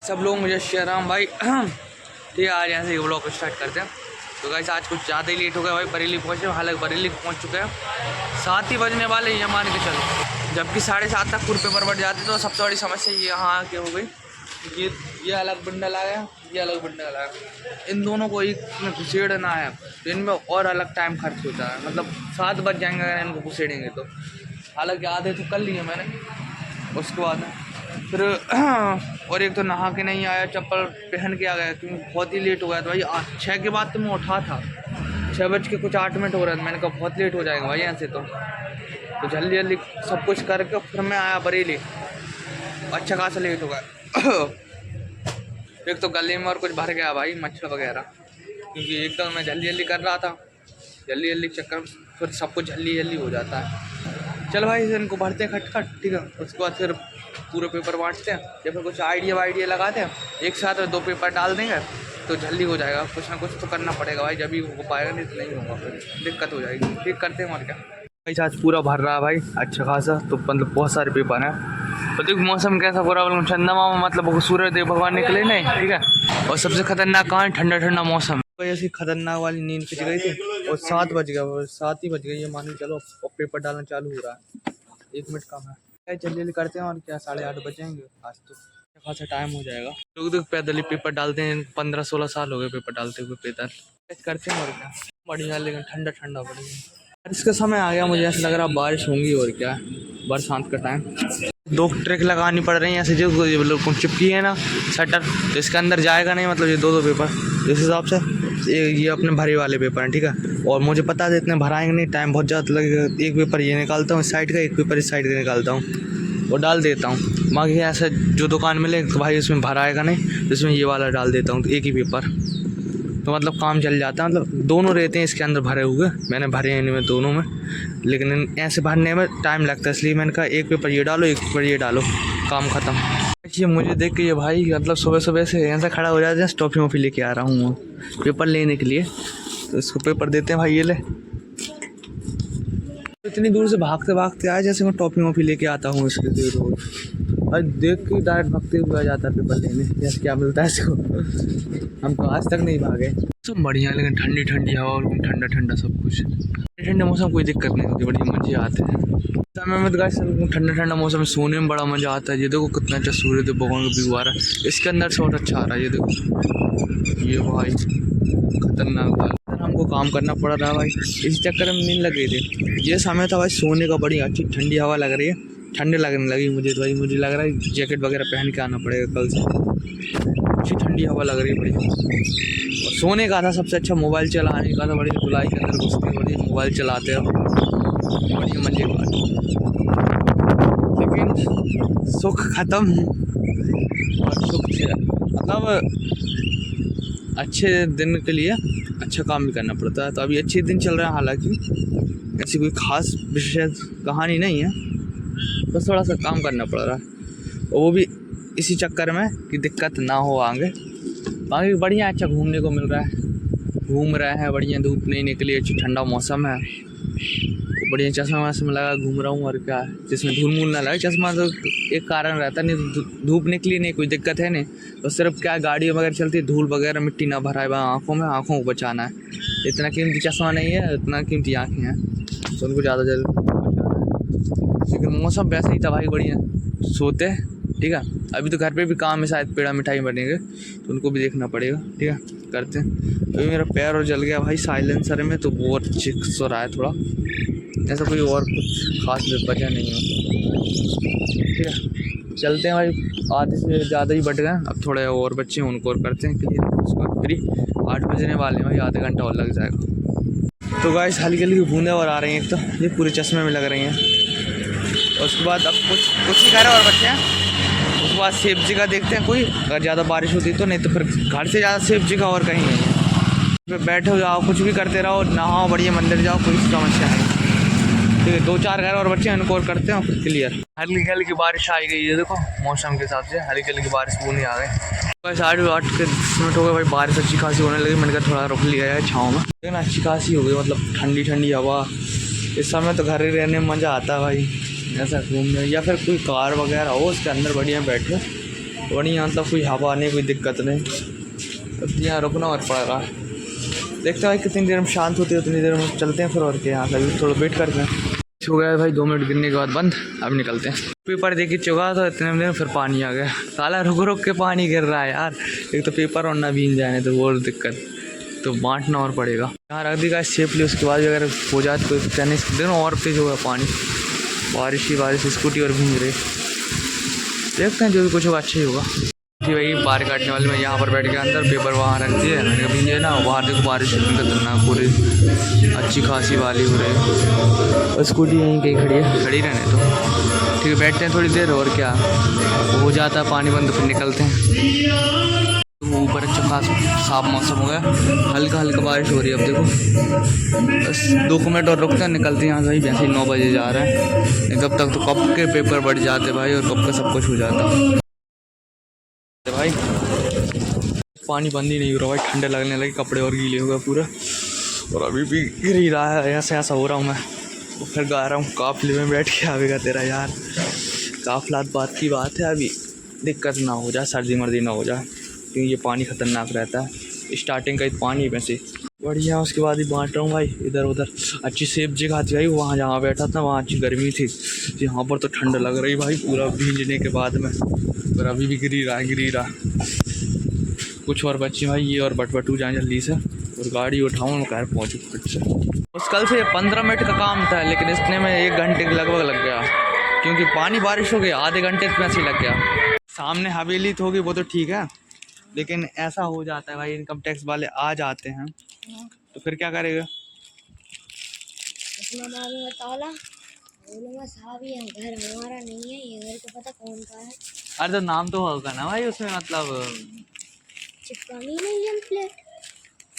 सब लोग मुझे श्रीराम भाई ठीक है। आज यहाँ से व्लॉग स्टार्ट करते हैं। तो गाइस आज कुछ ज़्यादा ही लेट हो गया भाई, बरेली पहुँचे। हालांकि बरेली पहुँच चुके हैं, 7 ही बजने वाले ये मान के चलो। जबकि 7:30 तक पूरे पेपर बढ़ जाते। तो सबसे बड़ी समस्या ये यहाँ आके हो गई, ये अलग बंडल आया, ये अलग बंडल आया। इन दोनों को एक में घुसेड़ना है तो इनमें और अलग टाइम खर्च होता है। मतलब 7 बज जाएंगे अगर इनको घुसेड़ेंगे तो। हालांकि आधे तो कर लिए मैंने, उसके बाद फिर और एक तो नहा के नहीं आया, चप्पल पहन के आ गया क्योंकि बहुत ही लेट हो गया था भाई। 6 के बाद तो मैं उठा था, 6:08 हो रहा था। मैंने कहा बहुत लेट हो जाएगा भाई यहाँ से। तो जल्दी जल्दी सब कुछ करके फिर मैं आया बरेली। अच्छा खासा लेट हो गया। एक तो गले में और कुछ भर गया भाई, मच्छर वगैरह, क्योंकि एक तो मैं जल्दी जल्दी कर रहा था। जल्दी जल्दी चक्कर फिर सब कुछ जल्दी जल्दी हो जाता है। चल भाई इनको भरते हैं खटखट, ठीक है। उसके बाद फिर पूरे पेपर बांटते हैं या फिर कुछ आइडिया लगाते हैं। एक साथ 2 पेपर डाल देंगे तो जल्दी हो जाएगा। कुछ ना कुछ तो करना पड़ेगा भाई, जब ही हो पाएगा, नहीं तो नहीं होगा, फिर दिक्कत हो जाएगी। ठीक करते हैं और क्या भाई। आज पूरा भर रहा है भाई अच्छा खासा। तो मतलब बहुत सारे पेपर हैं। तो देखो मौसम कैसा पूरा चंद्रमा में, मतलब सूर्य देव भगवान निकले नहीं, ठीक है। और सबसे खतरनाक कहाँ है, ठंडा ठंडा मौसम। ऐसी खतरनाक वाली नींद खिंच गई थी और 7 बज गया, 7 ही बज गई ये मान के चलो। और पेपर डालना चालू हो रहा है, 1 मिनट कम है। जल्दी जल्दी करते हैं और क्या, 8:30 बजेंगे आज तो खासा टाइम हो जाएगा। लोग तो पैदल ही पेपर डालते हैं, 15-16 साल हो गए पेपर डालते हुए पैदल। करते हैं और क्या बढ़िया, लेकिन ठंडा ठंडा बढ़िया। इसका समय आ गया, मुझे ऐसा लग रहा बारिश होंगी और क्या, बरसात का टाइम। 2 ट्रैक लगानी पड़ रही हैं ऐसे, जो चिपकी है ना शटर, तो इसके अंदर जाएगा नहीं। मतलब ये 2 पेपर जिस हिसाब से ये अपने भरे वाले पेपर हैं, ठीक है। और मुझे पता है इतने भराएंगे नहीं, टाइम बहुत ज़्यादा लगेगा। एक पेपर ये निकालता हूँ इस साइड का, एक पेपर इस साइड का निकालता हूँ और डाल देता हूँ। बाकी ऐसे जो दुकान मिले तो भाई इसमें भराएगा नहीं, तो इसमें ये वाला डाल देता हूँ, तो एक ही पेपर, तो मतलब काम चल जाता है। मतलब दोनों रहते हैं इसके अंदर भरे हुए, मैंने भरे हैं इनमें दोनों में, लेकिन ऐसे भरने में टाइम लगता है। इसलिए मैंने कहा एक पेपर ये डालो, एक पेपर ये डालो, काम ख़त्म। ये मुझे देख के ये भाई मतलब सुबह सुबह से यहाँ से खड़ा हो जाते हैं, टॉफ़ी वॉफ़ी लेके आ रहा हूँ पेपर लेने के लिए। तो इसको पेपर देते हैं भाई, ये ले। इतनी दूर से भागते भागते आए जैसे मैं टॉफ़ी वॉफ़ी लेके आता हूँ इसके लिए रोज। और देख के डायरेक्ट भागते हुए आ जाता है पेपर लेने, जैसे क्या मिलता है इसको। हम तो आज तक नहीं भागे। सब बढ़िया, लेकिन ठंडी ठंडी हवा और ठंडा ठंडा सब कुछ। ठंडे मौसम कोई दिक्कत नहीं होती, बढ़िया मजे आते हैं। समय में तो ठंडा ठंडा मौसम सोने में बड़ा मज़ा आता है। ये देखो कितना अच्छा सूर्य देव भगवान का व्यू आ रहा है, इसके अंदर से और अच्छा आ रहा है। ये देखो ये भाई खतरनाक। हमको काम करना पड़ रहा है भाई, इस चक्कर में नींद लग गई थी। ये समय था भाई सोने का, बड़ी अच्छी ठंडी हवा लग रही है, ठंडे लगने लगी मुझे तो भाई। मुझे लग रहा है जैकेट वगैरह पहन के आना पड़ेगा कल से, अच्छी ठंडी हवा लग रही है बड़ी। और सोने का था सबसे अच्छा, मोबाइल चलाने का था। बड़ी जुलाई के अंदर घुसते बड़ी मोबाइल चलाते हो, बड़ी मजे की बात। लेकिन सुख खत्म और सुख मतलब अच्छे दिन के लिए अच्छा काम भी करना पड़ता है। तो अभी अच्छे दिन चल रहा है, हालांकि ऐसी कोई ख़ास विशेष कहानी नहीं है, बस थोड़ा सा काम करना पड़ रहा है। और वो भी इसी चक्कर में कि दिक्कत ना हो आगे। बाकी बढ़िया अच्छा घूमने को मिल रहा है, घूम रहे हैं बढ़िया। धूप नहीं निकली, अच्छी ठंडा मौसम है, बढ़िया। चश्मा वश्मा लगा घूम रहा हूँ और क्या, जिसमें धूल मूल ना लगे। चश्मा तो एक कारण रहता, नहीं तो धूप निकली नहीं कोई दिक्कत है नहीं। तो सिर्फ क्या गाड़ी वगैरह चलती है, धूल वगैरह मिट्टी ना भराए आँखों में, आँखों को बचाना है। इतना कीमती चश्मा नहीं है, इतना कीमती आँखें हैं, तो उनको ज़्यादा जल्दी बचाना है। लेकिन मौसम वैसे ही था भाई बढ़िया, सोते हैं, ठीक है। अभी तो घर पे भी काम है, शायद पेड़ा मिठाई बनेंगे तो उनको भी देखना पड़ेगा, ठीक है। करते हैं। अभी मेरा पैर और जल गया भाई साइलेंसर में, तो बहुत चिक सो रहा है थोड़ा। ऐसा कोई और कुछ खास वजह नहीं है, ठीक है। चलते हैं भाई, आधे से ज़्यादा ही बट गए, अब थोड़े और बच्चे हैं उनको और करते हैं क्लियर। उसके बाद फ्री 8 बजने वाले हैं भाई, आधा घंटा और लग जाएगा। तो गाइस हल्की हल्की बूंदें और आ रही हैं, एक तो ये पूरे चश्मे में लग रही हैं। और उसके बाद अब कुछ ही कह रहे और बच्चे हैं। उसके बाद सेफ जगह देखते हैं कोई, अगर ज़्यादा बारिश होती तो, नहीं तो फिर घर से ज़्यादा सेफ जगह और कहीं नहीं है। बैठे हो जाओ, कुछ भी करते रहो, नहाओ, बढ़िया मंदिर जाओ, कोई समस्या नहीं। ठीक है, 2-4 घर और बच्चे हैं, उनको और करते हैं फिर क्लियर। हल्की हल्की बारिश आ गई है, देखो मौसम के हिसाब से हल्की हल्की बारिश नहीं आ गई। बस 8 के 10 मिनट हो गए भाई, बारिश अच्छी खासी होने लगी। मैंने कहा थोड़ा रुक लिया है छाँव में, लेकिन अच्छी खासी हो गई। मतलब ठंडी ठंडी हवा। इस समय तो घर ही रहने में मज़ा आता है भाई, ऐसा घूमने, या फिर कोई कार वगैरह हो उसके अंदर बढ़िया बैठे बढ़िया, मतलब कोई हवा नहीं, कोई दिक्कत नहीं, अब यहाँ रुकना और पड़ रहा है। देखते हैं भाई कितनी देर में शांत होती है, उतनी देर में चलते हैं फिर, और क्या यहाँ से थोड़ा वेट करते हैं। हो गया भाई 2 मिनट गिरने के बाद बंद, अब निकलते हैं। पेपर देखिए चुका तो इतने में फिर पानी आ गया, साला रुक रुक के पानी गिर रहा है यार। एक तो पेपर और ना भीग जाए तो वो दिक्कत, तो बांटना और पड़ेगा। यहाँ रख देगा सेफली, उसके बाद अगर हो जाए तो कहने दिनों और तेज होगा पानी, बारिश ही बारिश, स्कूटी और भीग रही। देखते हैं जो भी कुछ होगा अच्छा ही होगा। जी भाई बाहर काटने वाले, मैं यहाँ पर बैठ के अंदर पेपर वहाँ रख दिए, मैंने कहा भीगे ना, बाहर देखो बारिश इतनी खतरनाक हो रही, अच्छी खासी वाली हो रही, और स्कूटी यहीं कहीं खड़ी है, खड़ी रहने तो ठीक है, बैठते हैं थोड़ी देर और क्या हो जाता है पानी बंद, फिर निकलते हैं। ऊपर अच्छा खास साफ मौसम हो गया, हल्का हल्का बारिश हो रही है। अब देखो बस 2 मिनट और रुकते हैं, निकलते हैं यहाँ से। वैसे ही 9 बजे जा रहा है, तब तक तो कब के पेपर बढ़ जाते भाई, और कब का सब कुछ हो जाता भाई। पानी बंद ही नहीं हो रहा भाई, ठंडे लगने लगे, कपड़े और गीले हो गए पूरा, और अभी भी गिर ही रहा है। ऐसा ऐसा हो रहा हूँ मैं, तो फिर गा रहा हूँ काफिले में बैठ के आवेगा तेरा यार। काफिलात बात की बात है, अभी दिक्कत ना हो जाए, सर्दी मर्दी ना हो जाए, क्योंकि ये पानी ख़तरनाक रहता है। स्टार्टिंग का ही पानी है वैसे बढ़िया, उसके बाद ही बांट रहा हूँ भाई इधर उधर। अच्छी सेब जगह थी भाई, वहाँ जहाँ बैठा था वहाँ अच्छी गर्मी थी, यहाँ पर तो ठंड लग रही भाई पूरा भींजने के बाद में, पर अभी भी गिरी रहा। कुछ और बच्चे भाई ये और बटबटू जाए जल्दी से, और गाड़ी उठाऊँ मैं घर पहुँचूँ फिर से। उस कल से 15 मिनट का काम था, लेकिन इतने में 1 घंटे के लगभग लग गया, क्योंकि पानी बारिश हो गई, आधे घंटे में ऐसे लग गया। सामने हवेली तो होगी वो तो ठीक है, लेकिन ऐसा हो जाता है भाई, इनकम टैक्स वाले आ जाते हैं तो फिर क्या करेगा। साहब ये घर हमारा नहीं है, ये घर को पता कौन का है। अरे तो नाम तो होगा ना भाई उसमें, मतलब चिपकानी नहीं है प्लेट।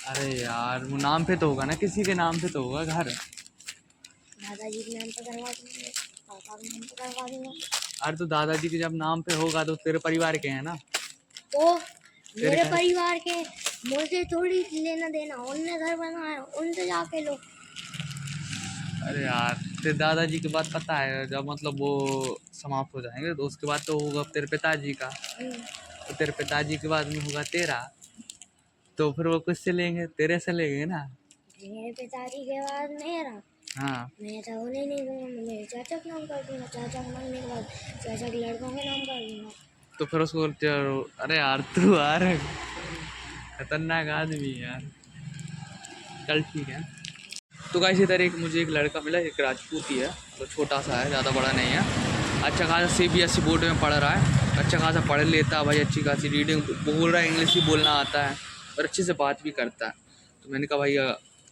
अरे यार वो नाम पे तो होगा ना, किसी के नाम पे तो होगा घर। दादाजी के नाम पे करवा दूंगा, पापा के नाम पे करवा दूंगा। अरे तो दादाजी के जब नाम पे होगा तो तेरे परिवार के हैं ना, तो मेरे परिवार के मुझे थोड़ी लेना देना, उनने घर बनाया, उनसे जाके लो। अरे यार तेरे दादाजी की बात पता है, जब मतलब वो समाप्त हो जाएंगे तो उसके बाद तो होगा तेरे पिताजी का, तो तेरे पिताजी के बाद में होगा तेरा, तो फिर वो किससे लेंगे, तेरे से लेंगे ना। मेरे पिताजी के बाद मेरा, हाँ मैं तो उन्हें नहीं दूंगा, मैं मेरे चाचा का नाम कर दूंगा, चाचा का मांगने के बाद चाचा के लड़कों के नाम कर दूंगा। तो फिर उसको अरे यार तू यार खतरनाक आदमी यार। चल ठीक है। तो गाइस इधर मुझे एक लड़का मिला, एक राजपूती है, तो छोटा सा है, ज़्यादा बड़ा नहीं है, अच्छा खासा CBSE बोर्ड में पढ़ रहा है, अच्छा खासा पढ़ लेता है भाई, अच्छी खासी रीडिंग बोल रहा है, इंग्लिश भी बोलना आता है, और अच्छे से बात भी करता है। तो मैंने कहा भाई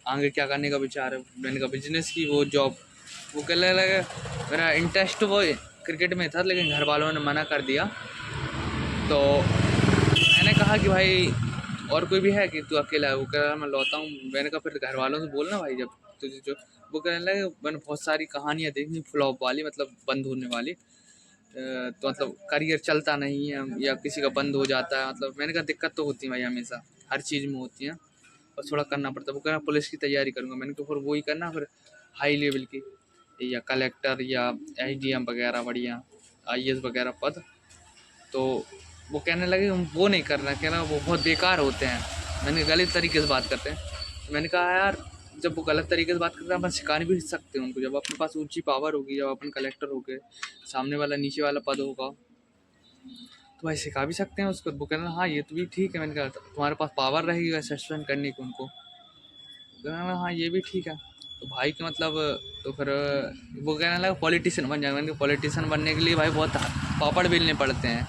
आगे क्या करने का विचार है, मैंने कहा बिजनेस की वो जॉब। वो कहने लगे मेरा इंटरेस्ट वो क्रिकेट में था, लेकिन घर वालों ने मना कर दिया। तो मैंने कहा कि भाई और कोई भी है कि तू अकेला है, वो कह रहा मैं लौटा हूँ। मैंने कहा फिर घर वालों से बोलना भाई, जब तुझे जो वो कहने लगे मैंने बहुत सारी कहानियाँ देखी फ्लॉप वाली, मतलब बंद होने वाली, तो मतलब करियर चलता नहीं है या किसी का बंद हो जाता है, मतलब मैंने कहा दिक्कत तो होती है भाई, हमेशा हर चीज़ में होती है, और थोड़ा करना पड़ता है। वो कह रहा पुलिस की तैयारी करूँगा, मैंने कहा फिर वही करना, फिर हाई लेवल की या कलेक्टर या SDM वगैरह बढ़िया IAS वगैरह पद। तो वो कहने लगे वो नहीं करना, कहना वो बहुत बेकार होते हैं, मैंने गलत तरीके से बात करते हैं। तो मैंने कहा यार जब वो गलत तरीके से बात करते हैं अपन सिखाने भी सकते हैं उनको, जब अपने पास ऊंची पावर होगी, जब अपन कलेक्टर हो गए, सामने वाला नीचे वाला पद होगा, तो भाई सिखा भी सकते हैं उसको। वो कहना हाँ ये तो भी ठीक है। मैंने कहा तुम्हारे पास पावर रहेगी सस्पेंड करने की उनको, कहना हाँ ये भी ठीक है। तो भाई के मतलब तो फिर वो कहने लगा पॉलिटिशियन बन जाएगा। मैंने पॉलिटिशियन बनने के लिए भाई बहुत पापड़ बेलने पड़ते हैं,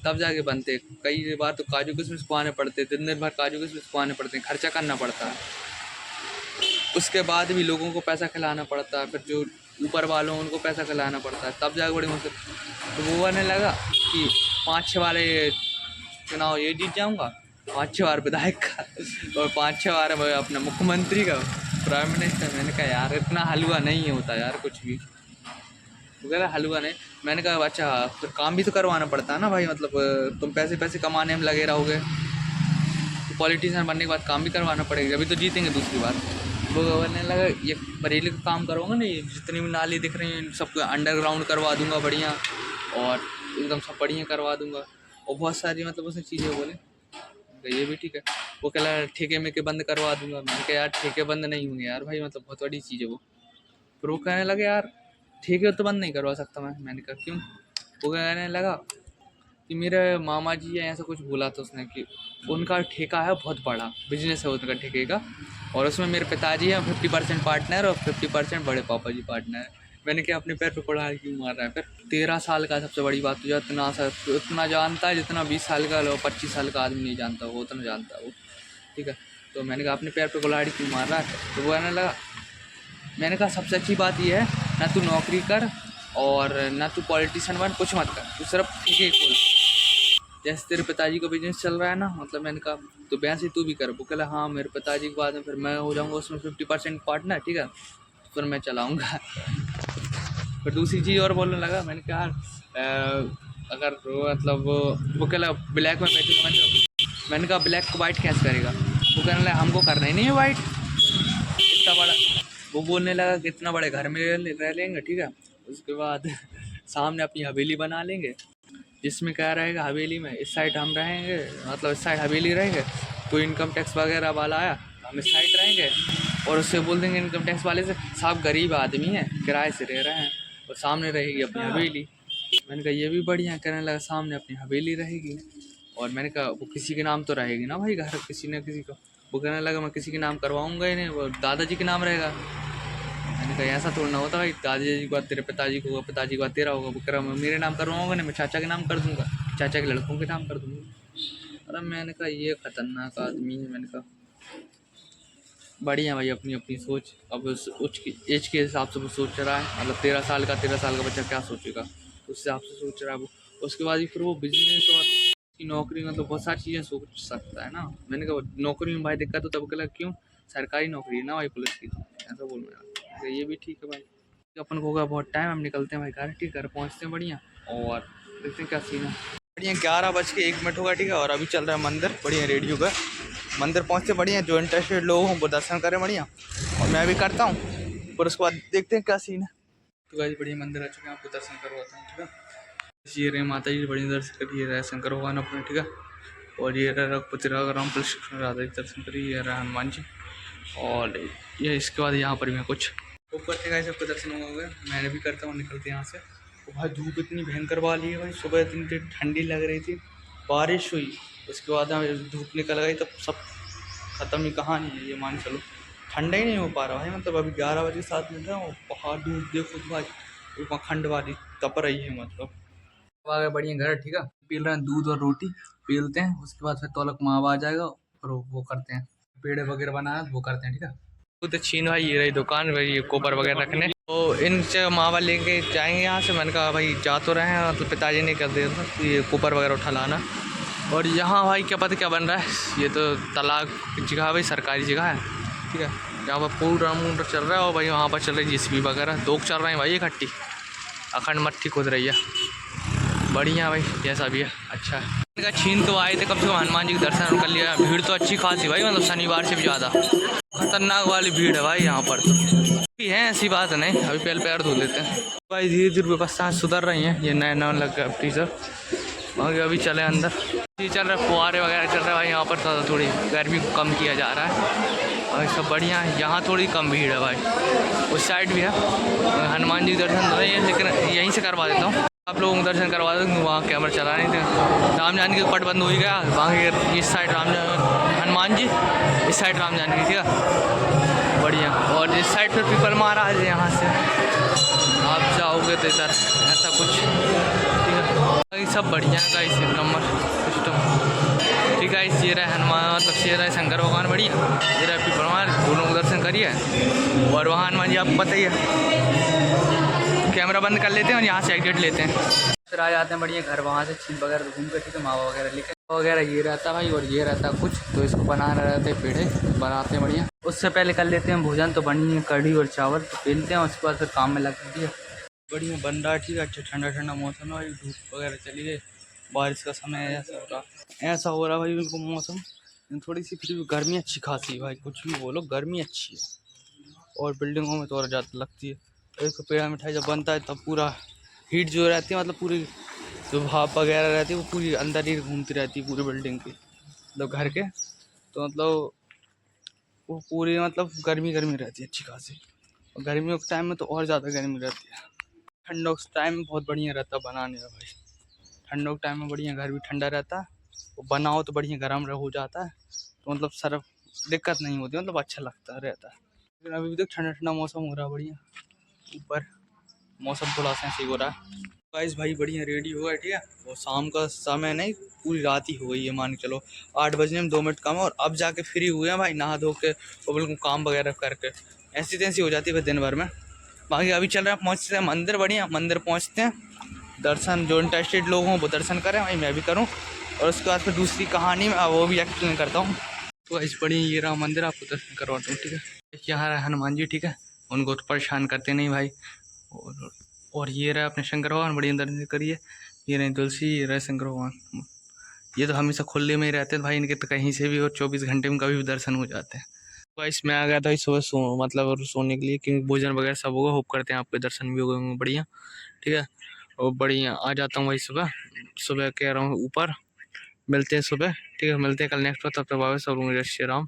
तब जाके बनते। कई बार तो काजू किशमिश खुआने पड़ते, दिन भर काजू किशमिश खुआने पड़ते हैं, खर्चा करना पड़ता है, उसके बाद भी लोगों को पैसा खिलाना पड़ता है, फिर जो ऊपर वालों उनको पैसा खिलाना पड़ता है, तब जाके बड़ी मुश्किल। तो वो आने लगा कि 5-6 बार चुनाव ये जीत जाऊँगा, 5-6 बार विधायक का और 5-6 बार अपना मुख्यमंत्री का, प्राइम मिनिस्टर। मैंने कहा यार इतना हलवा नहीं होता यार कुछ भी, वो कह रहा हलवा नहीं। मैंने कहा अच्छा फिर काम भी तो करवाना पड़ता है ना भाई, मतलब तुम पैसे कमाने में लगे रहोगे तो पॉलिटिशियन बनने के बाद काम भी करवाना पड़ेगा, अभी तो जीतेंगे दूसरी बार। वो बोलने लगा ये बरेली का काम करूँगा ना, ये जितनी भी नाली दिख रही हैं सबको अंडरग्राउंड करवा दूंगा बढ़िया, और एकदम सब बढ़िया करवा दूंगा। और बहुत सारी मतलब उसने चीज़ें बोले। तो ये भी ठीक है। वो कह रहा ठेके में के बंद करवा दूंगा। मैंने कहा यार ठेके बंद नहीं होंगे यार भाई, मतलब बहुत बड़ी चीज़ है वो। फिर वो कहने लगे यार ठेके तो बंद नहीं करवा सकता मैं। मैंने कहा क्यों? वो कहने लगा कि मेरे मामा जी है, ऐसा कुछ बोला था उसने कि उनका ठेका है, बहुत बड़ा बिजनेस है उनका ठेके का, और उसमें मेरे पिताजी हैं 50% पार्टनर और 50% बड़े पापा जी पार्टनर है। मैंने क्या अपने पैर पे कुल्हाड़ी क्यों मार रहा है? फिर 13 साल का सबसे बड़ी बात, तुझे उतना जानता है जितना 20 साल का 25 साल का आदमी नहीं जानता, वो उतना जानता है वो, ठीक है। तो मैंने कहा अपने पैर पे कुल्हाड़ी क्यों मार रहा है? तो वो कहने लगा, मैंने कहा सबसे अच्छी बात यह है ना तू नौकरी कर और ना तू पॉलिटिशियन बन, कुछ मत कर, तू सिर्फ ठेके खोल, जैसे तेरे पिताजी का बिजनेस चल रहा है ना। मतलब मैंने कहा तो वैसे तू भी कर। वो कहला हाँ मेरे पिताजी के बाद में फिर मैं हो जाऊँगा उसमें 50% पार्टनर, ठीक है, फिर मैं चलाऊँगा। फिर दूसरी चीज़ और बोलने लगा। मैंने कहा अगर मतलब वो कहला ब्लैक में बैठेगा। मैंने कहा ब्लैक को वाइट कैसे करेगा? वो कहने लगा हमको करना ही नहीं है वाइट, इतना बड़ा। वो बोलने लगा कि इतना बड़े घर में रह लेंगे, ठीक है, उसके बाद सामने अपनी हवेली बना लेंगे, जिसमें क्या रहेगा हवेली में इस साइड हम रहेंगे, मतलब इस साइड हवेली रहेंगे, कोई इनकम टैक्स वगैरह वाला आया हम इस साइड रहेंगे, और उससे बोल देंगे इनकम टैक्स वाले से साहब गरीब आदमी हैं किराए से रह रहे हैं, और सामने रहेगी अपनी हवेली। मैंने कहा ये भी बढ़िया। कहने लगा सामने अपनी हवेली रहेगी, और मैंने कहा वो किसी के नाम तो रहेगी ना भाई घर, किसी न किसी का। वो कहने लगा मैं किसी के नाम करवाऊँगा ही नहीं, वो दादाजी के नाम रहेगा। मैंने कहा ऐसा थोड़ा ना होता भाई, दादाजी के बाद तेरे पिताजी को होगा, पिताजी के बाद तेरा होगा। वो कह रहा मैं मेरे नाम करवाऊँगा नहीं, मैं चाचा के नाम कर दूँगा, चाचा के लड़कों के नाम कर दूँगा। अरे मैंने कहा ये खतरनाक आदमी है। मैंने कहा बढ़िया भाई, अपनी अपनी सोच। अब उस एज के हिसाब से वो सोच रहा है, मतलब 13 साल का बच्चा क्या सोचेगा, उस हिसाब से सोच रहा है वो। उसके बाद ही फिर वो बिजनेस और की नौकरी, मतलब बहुत सारी चीज़ें सोच सकता है ना। मैंने कहा नौकरी में भाई दिक्कत हो, तब कहला क्यों? सरकारी नौकरी है ना भाई पुलिस की, ऐसा बोल रहा है। ये भी ठीक है भाई। अपन को होगा बहुत टाइम, हम निकलते हैं भाई घर, ठीक है, घर पहुँचते हैं बढ़िया, और देखते हैं क्या सीन है। बढ़िया 11:01 होगा, ठीक है, और अभी चल रहा है मंदिर, बढ़िया रेडियो का मंदिर पहुँचते बढ़िया। जो इंटरेस्टेड लोग हों वो दर्शन करें बढ़िया, और मैं भी करता हूँ, फिर उसके बाद देखते हैं क्या सीन है। तो गाइस बढ़िया मंदिर आ चुके हैं, आपको दर्शन करवाता हूँ, ठीक है। ये रहे माता जी, बढ़िया दर्शन करिए, रहे शंकर भगवान अपने, ठीक है, और ये रहा रघुपति राम कृष्ण राधा जी दर्शन करिए, ये रहा हनुमान जी, और ये इसके बाद यहाँ पर भी कुछ ऊपर से गाइस सबको दर्शन हो गए। मैंने भी करता हूँ, निकलते यहाँ से। तो भाई धूप इतनी भयंकर वाली है भाई, सुबह इतनी ठंडी लग रही थी, बारिश हुई, उसके बाद धूप निकल गई, तब सब ख़त्म ही कहानी है ये, मान चलो। ठंडा ही नहीं हो पा रहा भाई, मतलब अभी 11:07 है, पहाड़ धूप देखो तो भाई ऊपर खंड वाली तप रही है, मतलब आ गए बढ़िया घर, ठीक है। पी रहे हैं दूध और रोटी, पीलते हैं, उसके बाद फिर तौलक मावा आ जाएगा, और वो करते हैं पेड़े वगैरह बनाया वो करते हैं, ठीक है। तो छीन भाई ये रही दुकान भाई, ये कोपर वगैरह रखने, तो इनसे मावा लेके जाएंगे यहाँ से। मैंने कहा भाई जा तो रहे हैं, मतलब पिताजी ने कर दिया था तो ये कोपर वगैरह उठा लाना। और यहाँ भाई क्या पता क्या बन रहा है, ये तो तालाब जगह भाई, सरकारी जगह है, ठीक है। यहाँ पर पूल राउंड चल रहा है, और भाई वहाँ पर चल रही JCB वगैरह, दो चल रहे हैं भाई, इकट्ठी अखंड मट्टी खोद रही है, बढ़िया भाई जैसा भी है अच्छा है। इनका छीन तो आए थे, कम से कम हनुमान जी के दर्शन कर लिया। भीड़ तो अच्छी खासी भाई, मतलब शनिवार से भी ज़्यादा खतरनाक वाली भीड़ है भाई यहाँ पर, तो भी है ऐसी बात नहीं। अभी पहले पैर धो लेते हैं भाई, धीरे धीरे व्यवस्थाएं सुधर रही हैं, ये नया नया लग गया फ्रीजर। बाकी अभी चले अंदर, ये चल रहा है फुहारे वगैरह चल रहा है भाई, यहाँ पर थोड़ी गर्मी को कम किया जा रहा है भाई, सब बढ़िया है। यहाँ थोड़ी कम भीड़ है भाई, उस साइड भी है। हनुमान जी दर्शन नहीं है, लेकिन यहीं से करवा देता हूँ, आप लोगों को दर्शन करवा देते। वहाँ कैमरा चला नहीं थे, राम जानकी का पट बंद हो ही गया। वहाँ इस साइड हनुमान जी, इस साइड राम जानकी, ठीक है, बढ़िया। और इस साइड पर पीपल महाराज है, यहाँ से आप जाओगे तो इधर ऐसा कुछ, ठीक है, सब बढ़िया का इस नंबर सिस्टम, ठीक है। इस ये रहा हनुमान, मतलब ये रहा शंकर भगवान, बढ़िया ये रहा पीपल महाराज, दोनों को दर्शन करिए। और वहाँ हनुमान जी आपको पता ही है, कैमरा बंद कर लेते हैं और यहाँ से एग्जिट लेते हैं, फिर आ जाते हैं बढ़िया घर। वहाँ से छीन वगैरह घूम कर, ठीक है, मावा वगैरह लेके वगैरह ये रहता भाई, और ये रहता कुछ, तो इसको बनाना रहते हैं, पेड़े बनाते हैं बढ़िया। उससे पहले कर लेते हैं भोजन, तो बनी है कढ़ी और चावल, तो पीलते हैं, उसके बाद फिर काम में लग दिया बढ़िया बन रहा है, ठीक है। अच्छा ठंडा ठंडा मौसम है भाई, धूप वगैरह चली गई, बारिश का समय है, ऐसा हो रहा भाई बिल्कुल मौसम। थोड़ी सी फिर भी गर्मी अच्छी खासी भाई, कुछ भी बोलो गर्मी अच्छी है, और बिल्डिंगों में तो और ज़्यादा लगती है। एक पेड़ा मिठाई जब बनता है तब पूरा हीट जो रहती है, मतलब पूरी जो भाप वगैरह रहती है वो पूरी अंदर ही घूमती रहती है पूरी बिल्डिंग की, मतलब घर के। तो मतलब वो पूरी मतलब गर्मी गर्मी रहती है अच्छी खासी। और गर्मियों के टाइम में तो और ज़्यादा गर्मी रहती है। ठंडों के टाइम में बहुत बढ़िया रहता है बनाने में भाई। ठंडों के टाइम में बढ़िया, घर भी ठंडा रहता है, वो बनाओ तो बढ़िया गर्म हो जाता है, तो मतलब सर दिक्कत नहीं होती, मतलब अच्छा लगता रहता है। लेकिन अभी भी तो ठंडा ठंडा मौसम हो रहा है बढ़िया, ऊपर मौसम थोड़ा सा सही हो रहा है। गाइस भाई बढ़िया रेडी हो गया, ठीक है। और शाम का समय नहीं, पूरी रात ही हो गई है, मान के चलो 8 बजने में 2 मिनट कम है, और अब जाके फ्री हुए हैं भाई नहा धो के और बिल्कुल काम वगैरह करके। ऐसी तैसी हो जाती है फिर दिन भर में। बाकी अभी चल रहा है, पहुँचते हैं मंदिर, बढ़िया मंदिर पहुँचते हैं, दर्शन जो इंटरेस्टेड लोग हों वो दर्शन करें भाई, मैं भी करूँ। और उसके बाद फिर दूसरी कहानी में वो भी एक्सप्लेन करता हूँ। तो इस बढ़िया ये रहा मंदिर, आपको दर्शन करवाता हूँ, ठीक है। यहाँ रहा हनुमान जी, ठीक है, उनको तो परेशान करते नहीं भाई। और ये रहा अपने शंकर भगवान, बढ़िया दर्शन करिए। ये रहे तुलसी, ये रहे शंकर भगवान, ये तो हमेशा खुले में ही रहते हैं भाई, इनके तो कहीं से भी और 24 घंटे में कभी भी दर्शन हो जाते हैं। तो इसमें आ गया था सुबह मतलब सोने के लिए, क्योंकि भोजन वगैरह सब होगा, होप करते हैं आपके दर्शन भी हो गए बढ़िया, ठीक है। और बढ़िया आ जाता हूँ भाई सुबह, सुबह कह रहा हूँ ऊपर, मिलते हैं सुबह, ठीक है, मिलते हैं कल नेक्स्ट बार, तब तक बाबा सब लोग जय श्री राम।